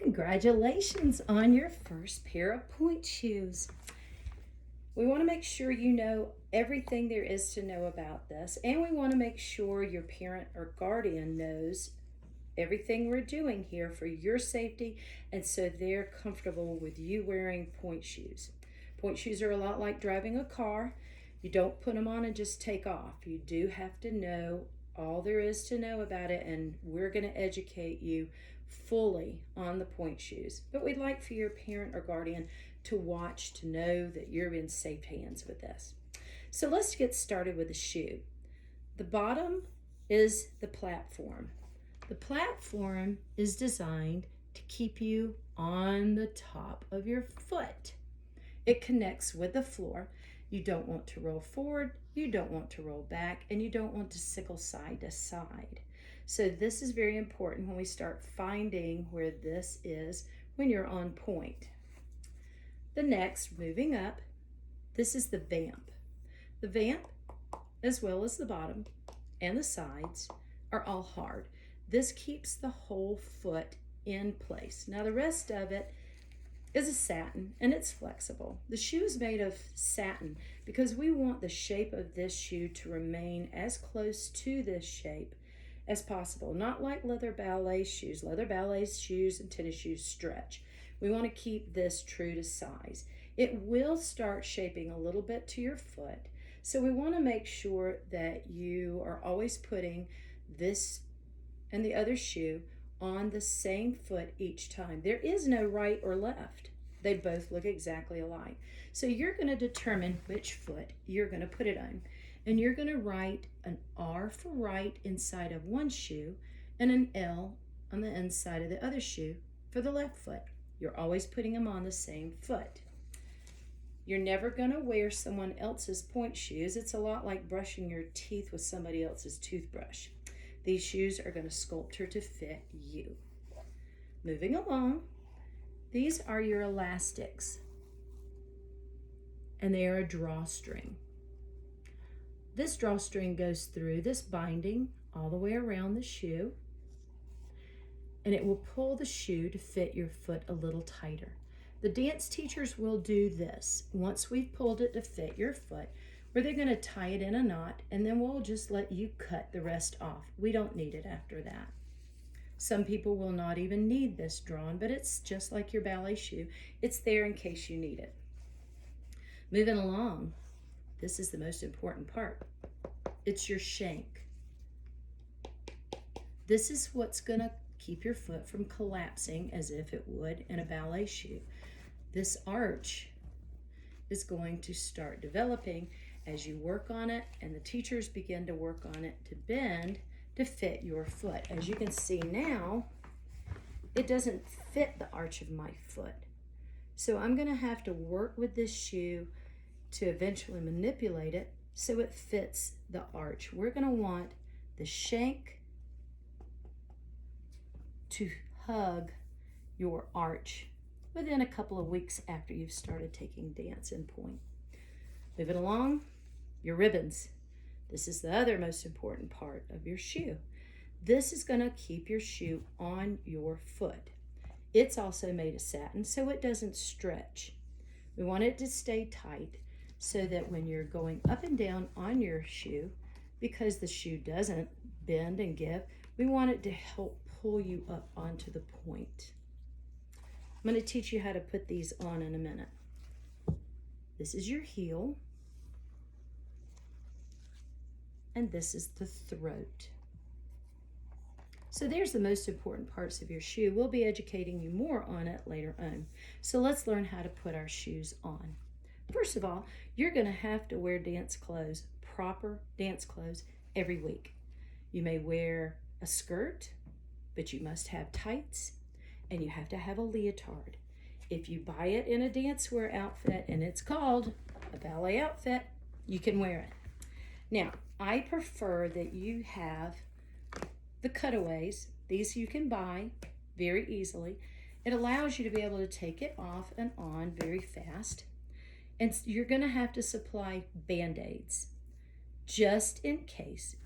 Congratulations on your first pair of pointe shoes. We want to make sure you know everything there is to know about this, and we want to make sure your parent or guardian knows everything we're doing here for your safety, and so they're comfortable with you wearing pointe shoes. Pointe shoes are a lot like driving a car. You don't put them on and just take off. You do have to know all there is to know about it, and we're going to educate you fully on the pointe shoes. But we'd like for your parent or guardian to watch to know that you're in safe hands with this. So let's get started with the shoe. The bottom is the platform. The platform is designed to keep you on the top of your foot. It connects with the floor. You don't want to roll forward, you don't want to roll back, and you don't want to sickle side to side. So this is very important when we start finding where this is when you're on pointe. The next, moving up, this is the Vamp. The Vamp, as well as the bottom and the sides, are all hard. This keeps the whole foot in place. Now the rest of it is a satin, and it's flexible. The shoe is made of satin because we want the shape of this shoe to remain as close to this shape as possible, not like leather ballet shoes. Leather ballet shoes and tennis shoes stretch. We want to keep this true to size. It will start shaping a little bit to your foot, so we want to make sure that you are always putting this and the other shoe on the same foot each time. There is no right or left. They both look exactly alike. So you're going to determine which foot you're going to put it on. And you're going to write an R for right inside of one shoe and an L on the inside of the other shoe for the left foot. You're always putting them on the same foot. You're never going to wear someone else's pointe shoes. It's a lot like brushing your teeth with somebody else's toothbrush. These shoes are going to sculpture to fit you. Moving along, these are your elastics, and they are a drawstring. This drawstring goes through this binding all the way around the shoe, and it will pull the shoe to fit your foot a little tighter. The dance teachers will do this once we've pulled it to fit your foot, where they're going to tie it in a knot, and then we'll just let you cut the rest off. We don't need it after that. Some people will not even need this drawn, but it's just like your ballet shoe. It's there in case you need it. Moving along, this is the most important part. It's your shank. This is what's going to keep your foot from collapsing as if it would in a ballet shoe. This arch is going to start developing as you work on it, and the teachers begin to work on it to bend to fit your foot. As you can see now, it doesn't fit the arch of my foot. So I'm going to have to work with this shoe to eventually manipulate it so it fits the arch. We're going to want the shank to hug your arch within a couple of weeks after you've started taking dance in pointe. Moving along, your ribbons. This is the other most important part of your shoe. This is going to keep your shoe on your foot. It's also made of satin, so it doesn't stretch. We want it to stay tight so that when you're going up and down on your shoe, because the shoe doesn't bend and give, we want it to help pull you up onto the pointe. I'm going to teach you how to put these on in a minute. This is your heel, and this is the throat. So there's the most important parts of your shoe. We'll be educating you more on it later on. So let's learn how to put our shoes on. First of all, you're going to have to wear dance clothes, proper dance clothes, every week. You may wear a skirt, but you must have tights, and you have to have a leotard. If you buy it in a dancewear outfit and it's called a ballet outfit, you can wear it. Now, I prefer that you have the cutaways. These you can buy very easily. It allows you to be able to take it off and on very fast. And you're going to have to supply Band-Aids just in case.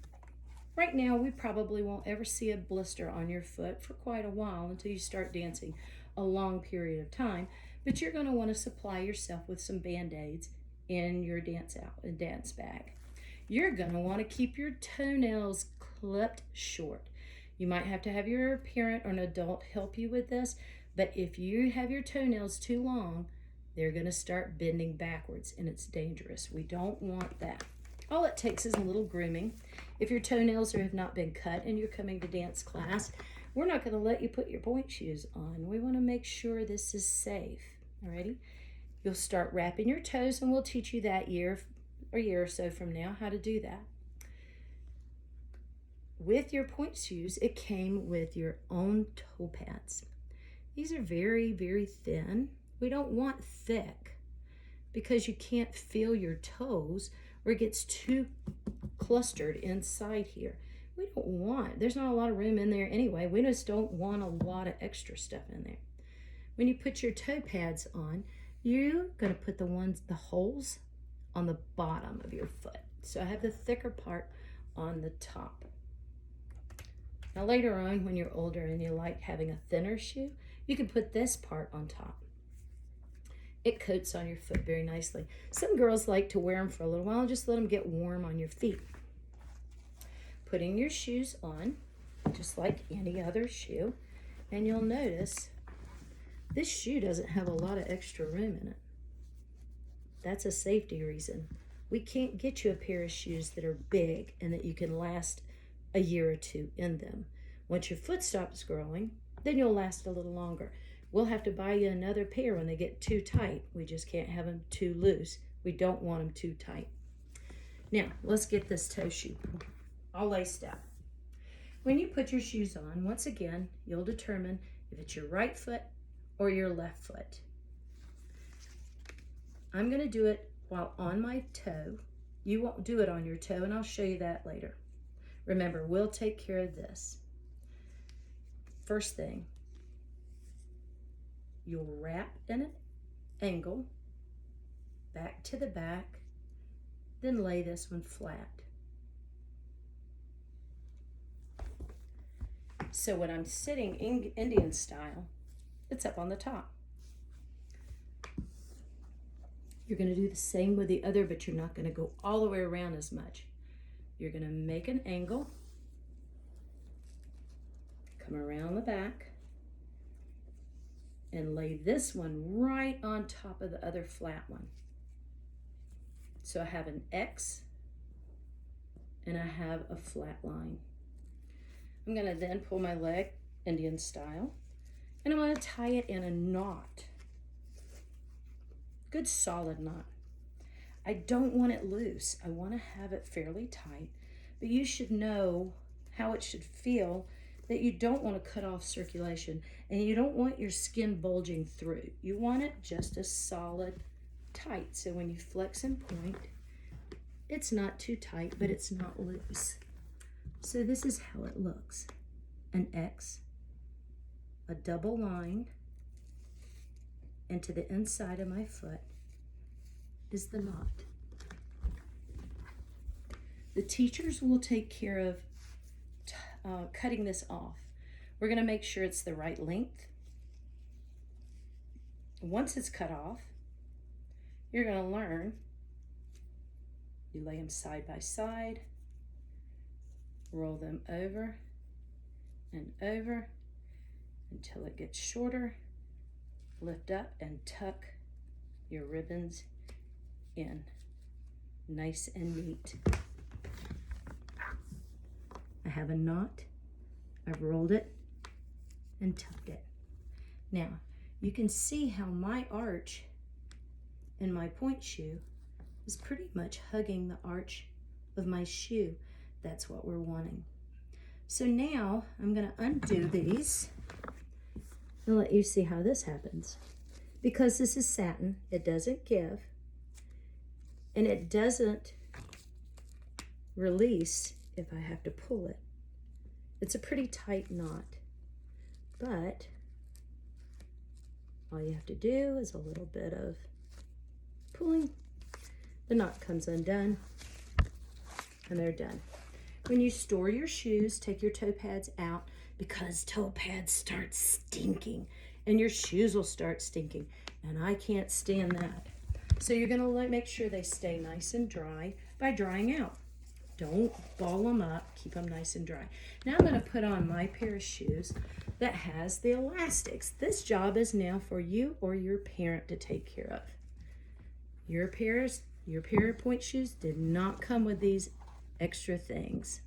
Right now, we probably won't ever see a blister on your foot for quite a while until you start dancing. a long period of time, but you're going to want to supply yourself with some Band-Aids in your dance bag. You're going to want to keep your toenails clipped short. You might have to have your parent or an adult help you with this, but if you have your toenails too long, they're going to start bending backwards, and it's dangerous. We don't want that. All it takes is a little grooming. If your toenails have not been cut and you're coming to dance class, we're not going to let you put your pointe shoes on. We want to make sure this is safe. Alrighty? You'll start wrapping your toes, and we'll teach you that year or so from now how to do that. With your pointe shoes, it came with your own toe pads. These are very, very thin. We don't want thick because you can't feel your toes or it gets too clustered inside here. We don't want, there's not a lot of room in there anyway. We just don't want a lot of extra stuff in there. When you put your toe pads on, you're going to put the holes on the bottom of your foot. So I have the thicker part on the top. Now later on, when you're older and you like having a thinner shoe, you can put this part on top. It coats on your foot very nicely. Some girls like to wear them for a little while. Just let them get warm on your feet. Putting your shoes on, just like any other shoe, and you'll notice this shoe doesn't have a lot of extra room in it. That's a safety reason. We can't get you a pair of shoes that are big and that you can last a year or two in them. Once your foot stops growing, then you'll last a little longer. We'll have to buy you another pair when they get too tight. We just can't have them too loose. We don't want them too tight. Now, let's get this toe shoe all laced up. When you put your shoes on, once again, you'll determine if it's your right foot or your left foot. I'm going to do it while on my toe. You won't do it on your toe, and I'll show you that later. Remember, we'll take care of this. First thing, you'll wrap in an angle, back to the back, then lay this one flat. So when I'm sitting in Indian style, it's up on the top. You're going to do the same with the other, but you're not going to go all the way around as much. You're going to make an angle, come around the back, and lay this one right on top of the other flat one. So I have an X and I have a flat line. I'm going to then pull my leg Indian style, and I'm going to tie it in a knot. Good solid knot. I don't want it loose. I want to have it fairly tight, but you should know how it should feel, that you don't want to cut off circulation and you don't want your skin bulging through. You want it just a solid tight. So when you flex and point, it's not too tight, but it's not loose. So this is how it looks. An X, a double line, and to the inside of my foot is the knot. The teachers will take care of cutting this off. We're going to make sure it's the right length. Once it's cut off, you're going to learn. You lay them side by side, roll them over and over until it gets shorter. Lift up and tuck your ribbons in, nice and neat. I have a knot, I've rolled it and tucked it. Now, you can see how my arch in my pointe shoe is pretty much hugging the arch of my shoe. That's what we're wanting. So now I'm going to undo these and let you see how this happens. Because this is satin, it doesn't give, and it doesn't release if I have to pull it. It's a pretty tight knot, but all you have to do is a little bit of pulling. The knot comes undone, and they're done. When you store your shoes, take your toe pads out, because toe pads start stinking and your shoes will start stinking. And I can't stand that. So you're going to make sure they stay nice and dry by drying out. Don't ball them up. Keep them nice and dry. Now I'm going to put on my pair of shoes that has the elastics. This job is now for you or your parent to take care of. Your pair of pointe shoes did not come with these extra things.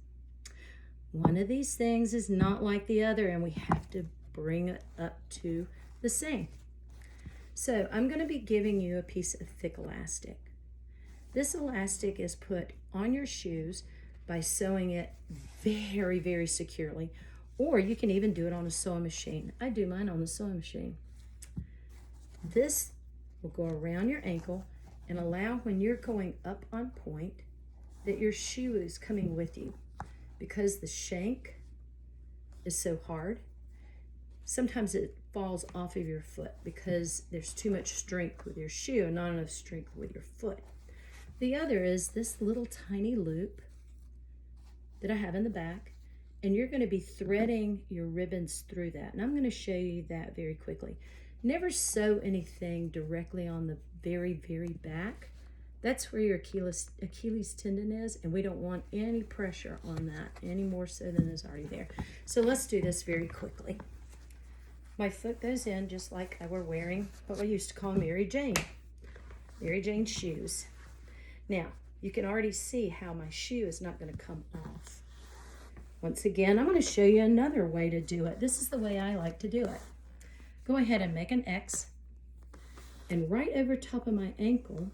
One of these things is not like the other, and we have to bring it up to the same. So I'm going to be giving you a piece of thick elastic. This elastic is put on your shoes by sewing it very, very securely, or you can even do it on a sewing machine. I do mine on the sewing machine. This will go around your ankle and allow, when you're going up on pointe, that your shoe is coming with you. Because the shank is so hard, sometimes it falls off of your foot because there's too much strength with your shoe and not enough strength with your foot. The other is this little tiny loop that I have in the back, and you're going to be threading your ribbons through that. And I'm going to show you that very quickly. Never sew anything directly on the very, very back. That's where your Achilles tendon is, and we don't want any pressure on that, any more so than is already there. So let's do this very quickly. My foot goes in just like I were wearing what we used to call Mary Jane shoes. Now, you can already see how my shoe is not going to come off. Once again, I'm going to show you another way to do it. This is the way I like to do it. Go ahead and make an X, and right over top of my ankle,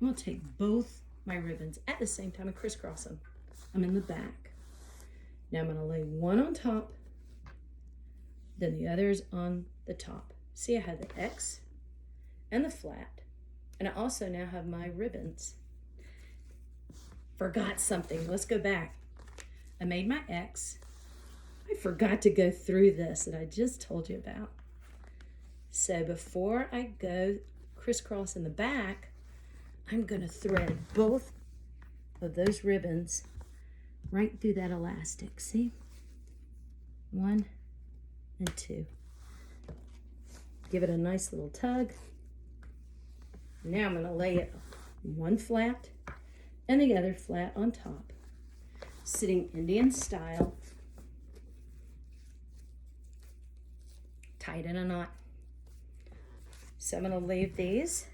I'm going to take both my ribbons at the same time and crisscross them. I'm in the back. Now I'm going to lay one on top, then the other's on the top. See, I have the X and the flat, and I also now have my ribbons. Forgot something. Let's go back. I made my X. I forgot to go through this that I just told you about. So before I go crisscross in the back, I'm going to thread both of those ribbons right through that elastic. See? 1 and 2. Give it a nice little tug. Now I'm going to lay it one flat and the other flat on top, sitting Indian style, tied in a knot. So I'm going to leave these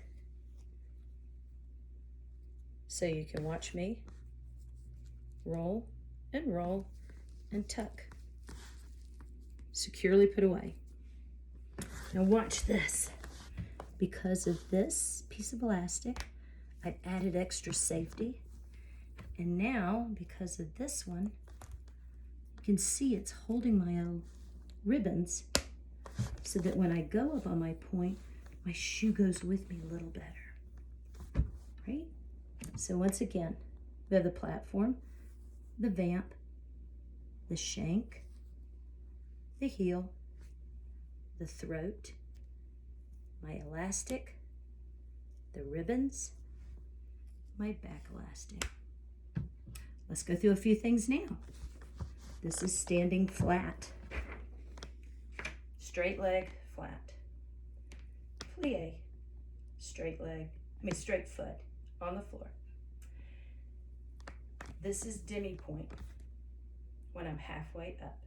so you can watch me roll and tuck. Securely put away. Now watch this. Because of this piece of elastic, I've added extra safety. And now, because of this one, you can see it's holding my ribbons so that when I go up on my pointe, my shoe goes with me a little better, right? So once again, we have the platform, the vamp, the shank, the heel, the throat, my elastic, the ribbons, my back elastic. Let's go through a few things now. This is standing flat. Straight leg, flat. Plie, straight foot on the floor. This is demi-pointe when I'm halfway up.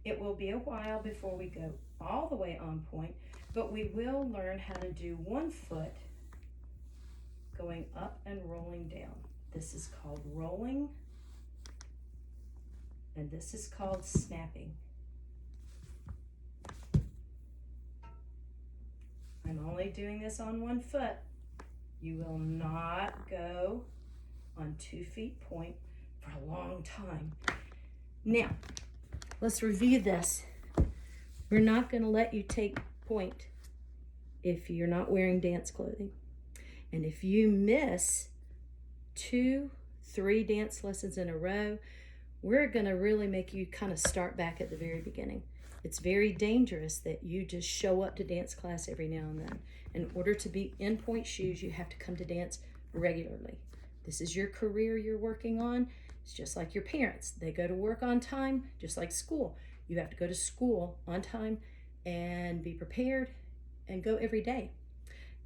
It will be a while before we go all the way on pointe, but we will learn how to do one foot going up and rolling down. This is called rolling, and this is called snapping. I'm only doing this on one foot. You will not go on 2 feet pointe for a long time. Now, let's review this. We're not going to let you take pointe if you're not wearing dance clothing. And if you miss 2, 3 dance lessons in a row, we're going to really make you kind of start back at the very beginning. It's very dangerous that you just show up to dance class every now and then. In order to be in pointe shoes, you have to come to dance regularly. This is your career you're working on. It's just like your parents. They go to work on time, just like school. You have to go to school on time and be prepared and go every day.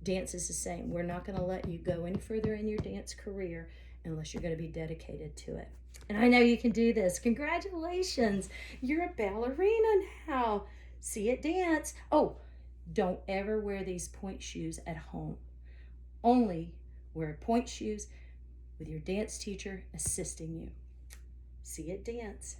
Dance is the same. We're not going to let you go any further in your dance career unless you're going to be dedicated to it. And I know you can do this. Congratulations. You're a ballerina now. See it dance. Oh, don't ever wear these pointe shoes at home. Only wear pointe shoes with your dance teacher assisting you. See it dance.